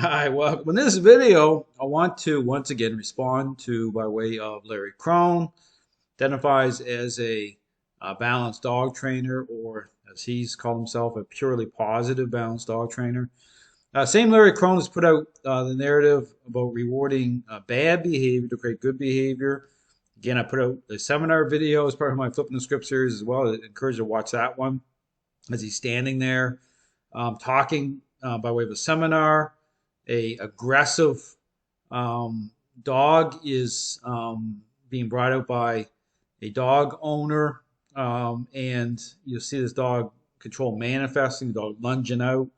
Hi, welcome. In this video, I want to once again respond to by way of Larry Krohn, identifies as a balanced dog trainer, or as he's called himself, a purely positive balanced dog trainer. Same Larry Krohn has put out the narrative about rewarding bad behavior to create good behavior. Again, I put out a seminar video as part of my Flipping the Script series as well. I encourage you to watch that one as he's standing there talking by way of a seminar. A aggressive dog is being brought out by a dog owner, and you'll see this dog control manifesting, the dog lunging out,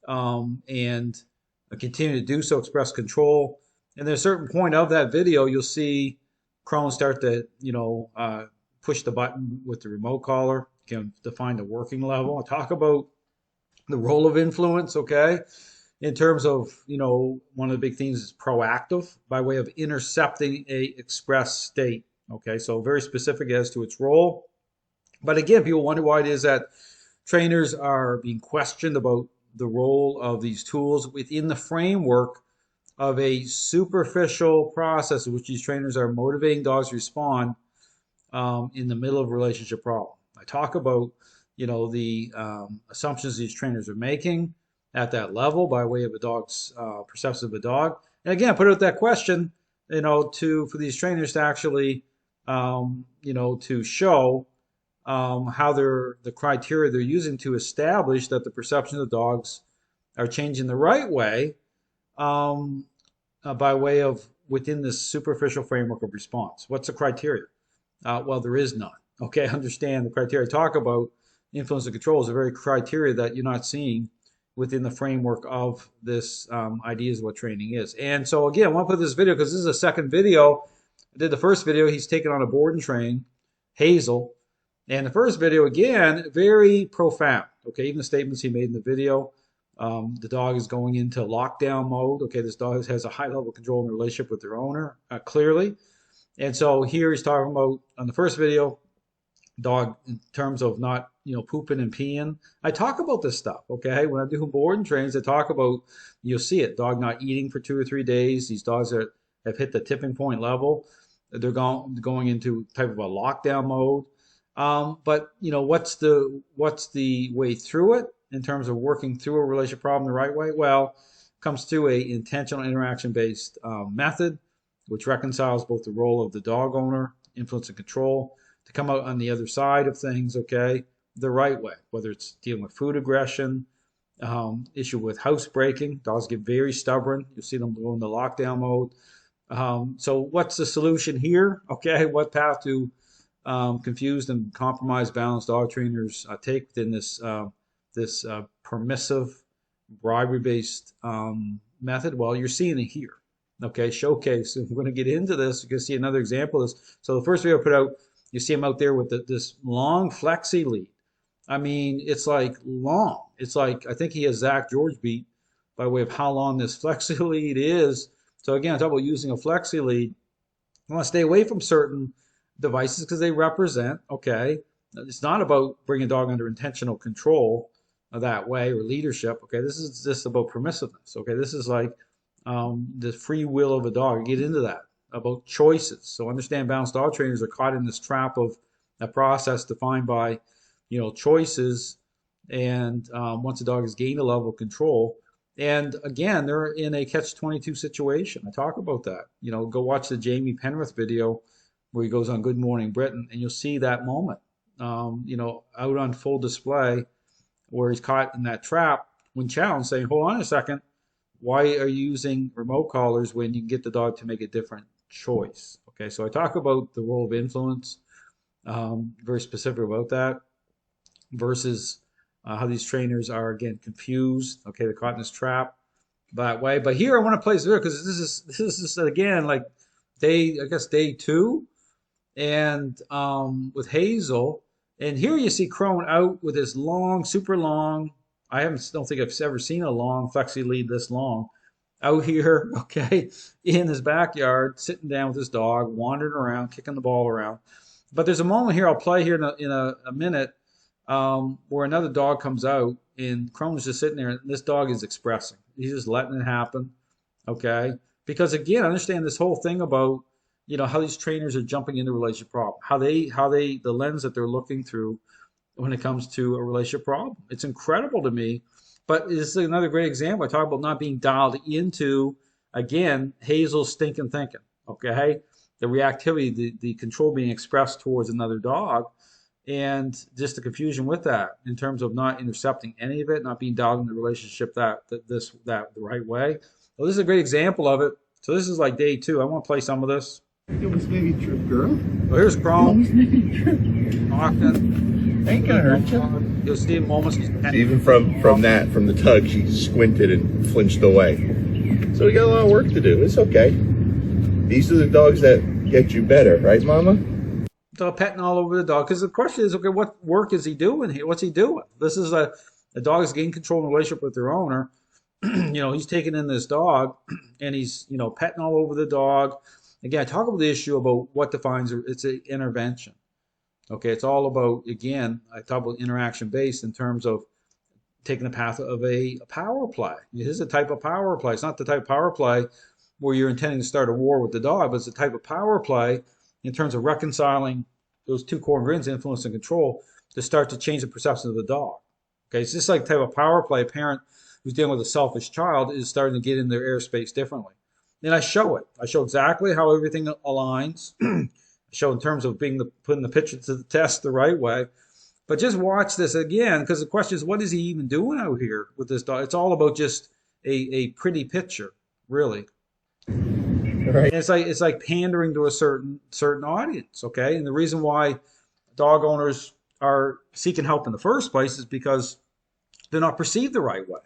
and continue to do so, express control. And at a certain point of that video, you'll see Krohn start to, push the button with the remote collar, can define the working level. I'll talk about the role of influence, okay? In terms of, one of the big things is proactive by way of intercepting a expressed state. Okay, so very specific as to its role. But again, people wonder why it is that trainers are being questioned about the role of these tools within the framework of a superficial process in which these trainers are motivating dogs to respond in the middle of a relationship problem. I talk about, the assumptions these trainers are making at that level by way of a dog's perception of a dog. And again, put out that question, for these trainers to actually, to show how the criteria they're using to establish that the perception of the dogs are changing the right way by way of within this superficial framework of response. What's the criteria? Well, there is none. Okay, understand the criteria I talk about. Influence and control is a very criteria that you're not seeing within the framework of this ideas of what training is. And so again, I want to put this video because this is a second video. I did the first video, he's taken on a board and train, Hazel. And the first video, again, very profound. Okay, even the statements he made in the video. The dog is going into lockdown mode. Okay, this dog has a high level of control in the relationship with their owner, clearly. And so here he's talking about, on the first video, dog in terms of not, pooping and peeing. I talk about this stuff, okay? When I do board and trains, I talk about, you'll see it, dog not eating for 2 or 3 days. These dogs that have hit the tipping point level, they're going into type of a lockdown mode. But what's the way through it in terms of working through a relationship problem the right way? Well, it comes through a intentional interaction-based method, which reconciles both the role of the dog owner, influence and control, to come out on the other side of things, okay, the right way, whether it's dealing with food aggression, issue with housebreaking. Dogs get very stubborn. You'll see them go into lockdown mode. So what's the solution here? Okay, what path do confused and compromised balanced dog trainers take within this permissive bribery-based method? Well, you're seeing it here. Okay, showcase. If we're going to get into this, you can see another example of this. So the first video I put out, you see him out there with this long flexi lead. I mean, it's like long. It's like, I think he has Zak George beat by way of how long this flexi lead is. So again, I talk about using a flexi lead. I want to stay away from certain devices because they represent, okay, it's not about bringing a dog under intentional control that way or leadership. Okay, this is just about permissiveness. Okay, this is like the free will of a dog. Get into that about choices. So understand balanced dog trainers are caught in this trap of a process defined by, choices. And once a dog has gained a level of control, and again, they're in a catch-22 situation. I talk about that. Go watch the Jamie Penrith video where he goes on Good Morning Britain, and you'll see that moment, out on full display where he's caught in that trap when challenged, saying, hold on a second, why are you using remote collars when you can get the dog to make a different choice? Okay, so I talk about the role of influence, very specific about that, versus how these trainers are, again, confused. Okay, they're caught in this trap that way. But here I want to play this video because this is again like day 2, and with Hazel. And here you see Krohn out with his long, super long. Don't think I've ever seen a long flexi lead this long. Out here, okay, in his backyard, sitting down with his dog, wandering around, kicking the ball around. But there's a moment here I'll play here in a minute where another dog comes out and Krohn is just sitting there and this dog is expressing. He's just letting it happen. Okay. Because again, I understand this whole thing about, how these trainers are jumping into relationship problem, the lens that they're looking through when it comes to a relationship problem. It's incredible to me, but this is another great example. I talk about not being dialed into, again, Hazel's stinking thinking. Okay. The reactivity, the control being expressed towards another dog, and just the confusion with that in terms of not intercepting any of it, not being dialed in the relationship that the right way. Well, this is a great example of it. So this is like day 2. I want to play some of this. It was maybe true, girl. Well, here's Krohn. Ain't gonna hurt you. You'll see in moments. Even from the tug, she squinted and flinched away. So we got a lot of work to do. It's okay. These are the dogs that get you better, right, Mama? So petting all over the dog, because the question is, okay, what work is he doing here? What's he doing? This is a dog is gaining control in the relationship with their owner. He's taking in this dog, and he's petting all over the dog. Again, I talk about the issue about what defines it's an intervention. Okay, it's all about, again, I talk about interaction based in terms of taking the path of a power play. This is a type of power play. It's not the type of power play where you're intending to start a war with the dog, but it's a type of power play in terms of reconciling those 2 core ingredients, influence and control, to start to change the perception of the dog. Okay, it's just like type of power play. A parent who's dealing with a selfish child is starting to get in their airspace differently. Then I show it. I show exactly how everything aligns. I show in terms of putting the picture to the test the right way. But just watch this again, because the question is, what is he even doing out here with this dog? It's all about just a pretty picture, really. Right. It's like pandering to a certain audience, okay? And the reason why dog owners are seeking help in the first place is because they're not perceived the right way.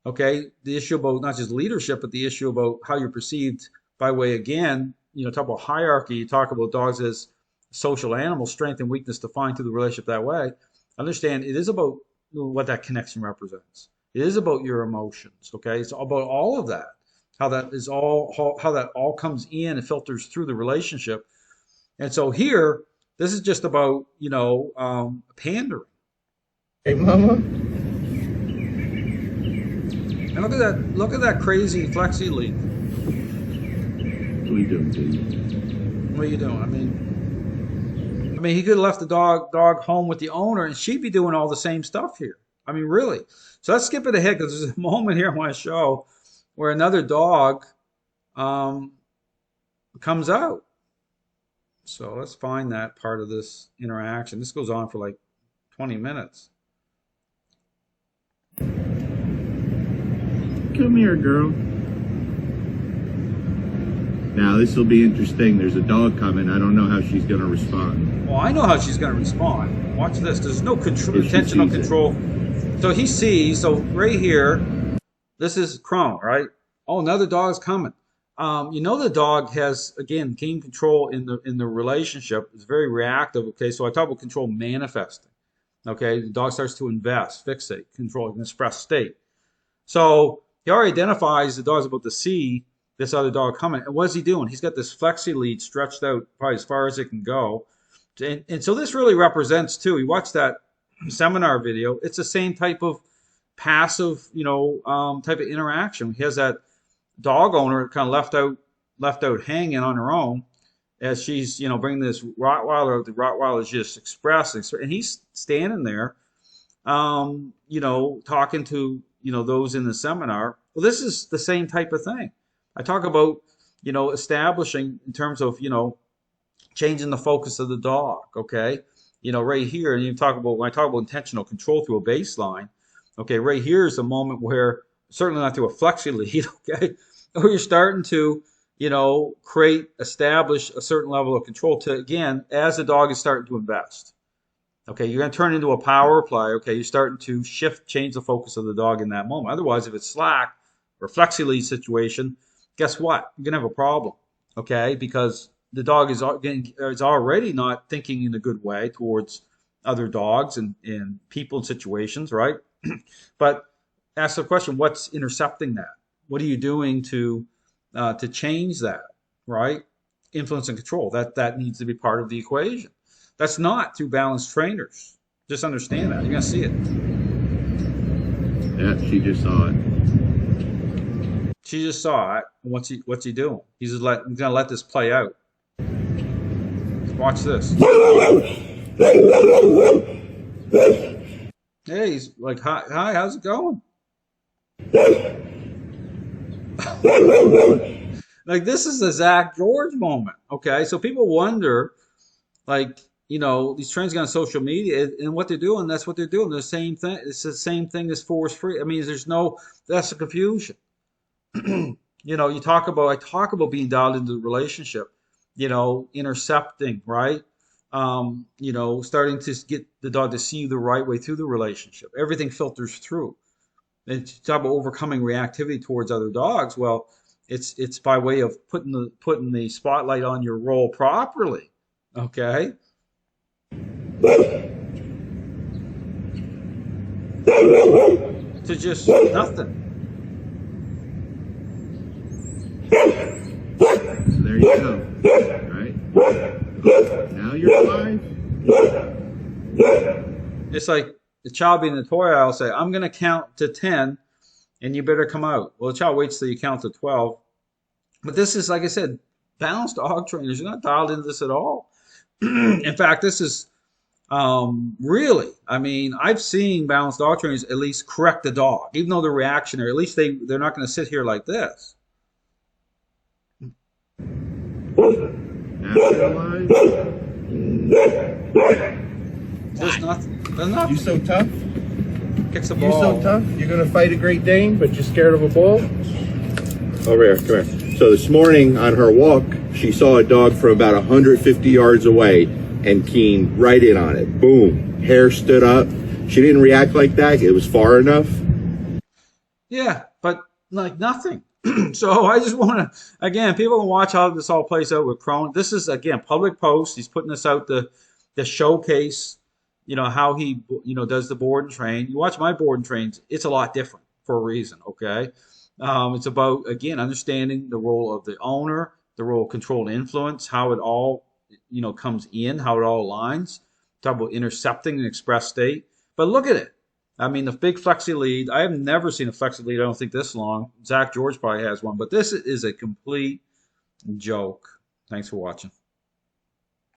Okay, the issue about not just leadership, but the issue about how you're perceived by way, again, talk about hierarchy, you talk about dogs as social animals, strength and weakness defined through the relationship that way. Understand it is about what that connection represents. It is about your emotions, okay? It's about all of that. How that all comes in and filters through the relationship. And so here, this is just about, pandering. Hey, Mama. And look at that crazy flexi lead. What are you doing, baby? What are you doing? I mean, he could have left the dog home with the owner, and she'd be doing all the same stuff here. I mean, really. So let's skip it ahead, because there's a moment here I want to show where another dog comes out. So let's find that part of this interaction. This goes on for like 20 minutes. Come here, girl. Now, this will be interesting. There's a dog coming. I don't know how she's going to respond. Well, I know how she's going to respond. Watch this. There's no intentional control. So he sees, so right here, this is Krohn, right? Oh, another dog's coming. The dog has, again, gained control in the relationship. It's very reactive, okay? So I talk about control manifesting, okay? The dog starts to invest, fixate, control, and express state. So he already identifies the dog's about to see this other dog coming. And what's he doing? He's got this flexi lead stretched out probably as far as it can go. And so this really represents, too, you watch that seminar video, it's the same type of passive, type of interaction. He has that dog owner kind of left out hanging on her own as she's, bringing this Rottweiler. The Rottweiler is just expressing, and he's standing there, talking to, those in the seminar. Well, this is the same type of thing. I talk about, establishing in terms of, changing the focus of the dog, okay? Right here, and when I talk about intentional control through a baseline, okay, right here is a moment where, certainly not through a flexi lead, okay, where you're starting to, establish a certain level of control to, again, as the dog is starting to invest. Okay, you're going to turn into a power play, okay, you're starting to change the focus of the dog in that moment. Otherwise, if it's slack or flexi lead situation, guess what? You're going to have a problem, okay, because the dog is already not thinking in a good way towards other dogs and people and situations, right? But ask the question, what's intercepting that? What are you doing to change that, right? Influence and control. That needs to be part of the equation. That's not through balanced trainers. Just understand that. You're gonna see it. Yeah, she just saw it. She just saw it. What's he doing? He's gonna let this play out. Watch this. Hey, he's like, hi, how's it going? Like this is a Zak George moment. Okay, so people wonder, like, these trends on social media and what they're doing. That's what they're doing. The same thing. It's the same thing as force free. I mean, that's the confusion. I talk about being dialed into the relationship. Intercepting, right? Starting to get the dog to see you the right way through the relationship. Everything filters through. And you talk about overcoming reactivity towards other dogs. Well, it's by way of putting the spotlight on your role properly. Okay. To just nothing. So there you go. Right? Now you're 5. It's like the child being in the toy aisle say, I'm going to count to 10 and you better come out. Well, the child waits till you count to 12. But this is, like I said, balanced dog trainers. You're not dialed into this at all. In fact, this is really, I mean, I've seen balanced dog trainers at least correct the dog, even though they're reactionary. At least they're not going to sit here like this. There's nothing. You so tough? Kicks the You ball. so tough? You're gonna fight a Great Dane, but you're scared of a ball? Over here, come here. So this morning on her walk, she saw a dog from about 150 yards away and keyed right in on it. Boom. Hair stood up. She didn't react like that. It was far enough. Yeah, but like nothing. So I just want to, again, people can watch how this all plays out with Krohn. This is, again, public post. He's putting this out to showcase, how he, does the board and train. You watch my board and trains, it's a lot different for a reason, okay? It's about, again, understanding the role of the owner, the role of controlled influence, how it all, comes in, how it all aligns. Talk about intercepting an express state. But look at it. I mean, the big flexi lead, I have never seen a flexi lead, I don't think this long. Zak George probably has one, but this is a complete joke. Thanks for watching.